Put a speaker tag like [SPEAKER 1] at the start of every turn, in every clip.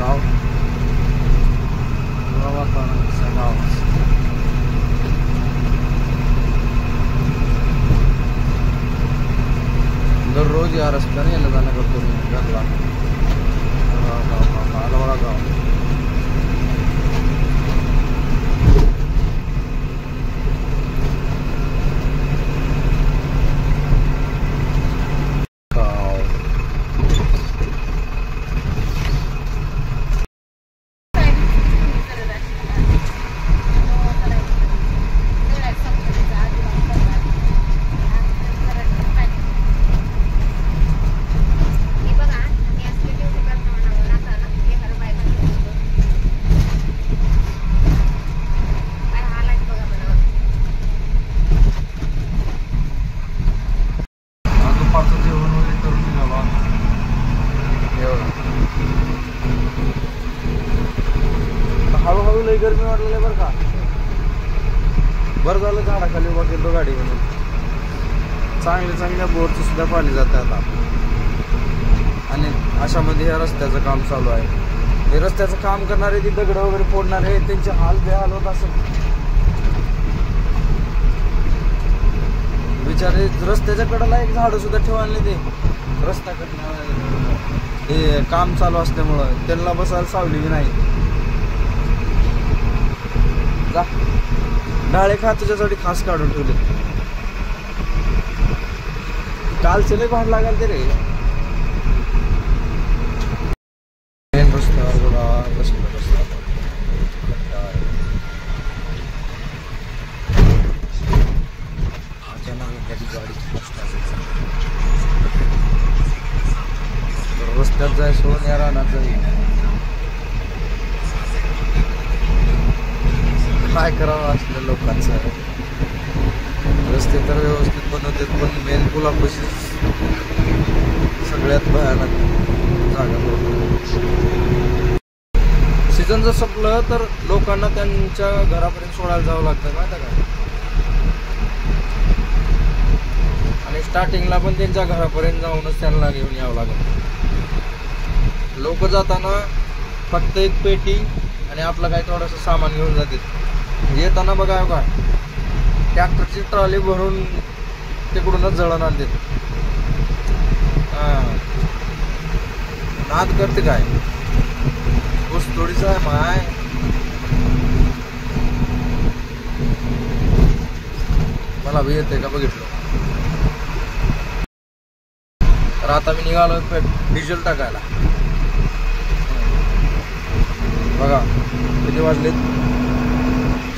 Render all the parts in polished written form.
[SPEAKER 1] गाव गाव दररोज या रस्त्याने यायला जाणं करतो मी घरला. गाव गाव हळूहळू लई गरमी वाटलेलं बरं का. बरं झालं झाडाखाली उभा केलो गाडी म्हणून. चांगल्या बोरचं सुद्धा पाणी जातं आता. आणि अशामध्ये ह्या रस्त्याचं काम चालू आहे. हे रस्त्याचं काम करणारे ती दगड वगैरे फोडणारे त्यांचे हाल बेहाल होत असत बिचारे. रस्त्याच्या कडेला एक झाड सुद्धा ठेवायला नाही ते. रस्ता करणार हे काम चालू असल्यामुळं त्यांना बसायला सावली नाही. जा डाळे खा, तुझ्यासाठी खास काढून ठेवले. कालचे लय भांड लागाल ते रे. रस्त्यावर बघा अचानक एखादी गाडी रस्त्यात जाय सोडून या रानात जाईल. काय करावं असल्या लोकांचं. रस्ते तर व्यवस्थित बनवतात पण मेन पुलापाशी सगळ्यात भयानक जागा बनवतात. सीझन जर संपलं तर लोकांना त्यांच्या घरापर्यंत सोडायला जावं लागतं माहिती का. आणि स्टार्टिंगला पण त्यांच्या घरापर्यंत जाऊनच त्यांना घेऊन यावं लागतं. लोक जाताना फक्त एक पेटी आणि आपलं काही थोडंसं सामान घेऊन जातात. येताना बघा का ट्रॅक्टरची ट्रॉली भरून तिकडूनच जळण आणते. नाद करते काय ऊस थोडीच आहे माय. मला बी येते का बघितलं. तर आता मी निघालो डिझेल टाकायला. बघा किती वाजलेत.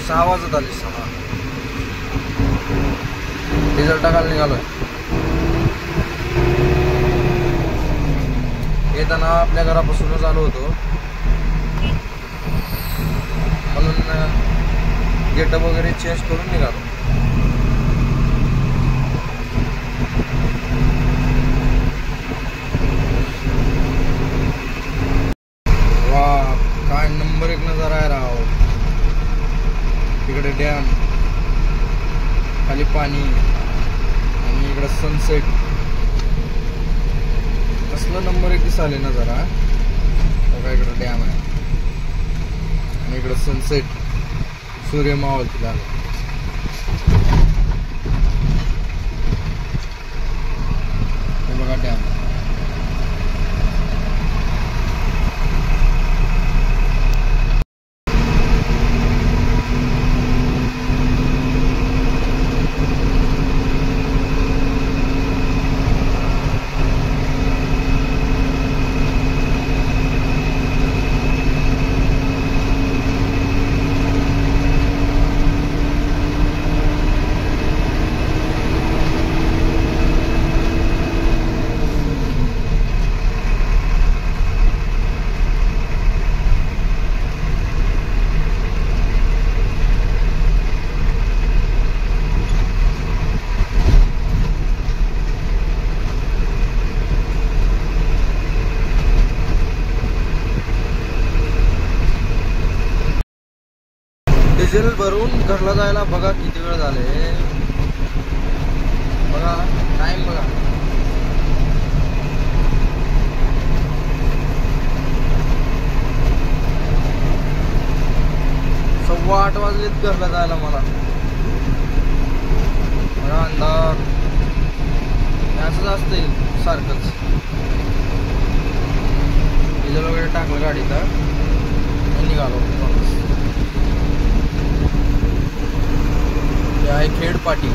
[SPEAKER 1] 6 वाजत आले. 6 डिझेल टाकायला निघालोय. येताना आपल्या घरापासूनच आलो होतो म्हणून गेटअप वगैरे चेंज करून निघालो. वा काय नंबर 1 नजारा आहे राव. इकडे डॅम, खाली पाणी आणि इकडे सनसेट. कसलं नंबर 1 दिसाले नजारा. बघा इकडे डॅम आहे आणि इकडे सनसेट, सूर्य मावळती आला. हे बघा डॅम. डिझेल भरून घरला जायला बघा किती वेळ झाले. बघा टाइम बघा. 8 वाजलेत घरला जायला मला. अंधार असंच असतंय सारखंच. डिझेल वगैरे टाकलं गाडीत निघालो. हे आहे खेड पाटी.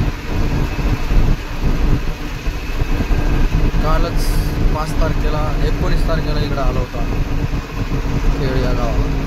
[SPEAKER 1] कालच 19 तारखेला इकडं आलो होता खेड या गावाला.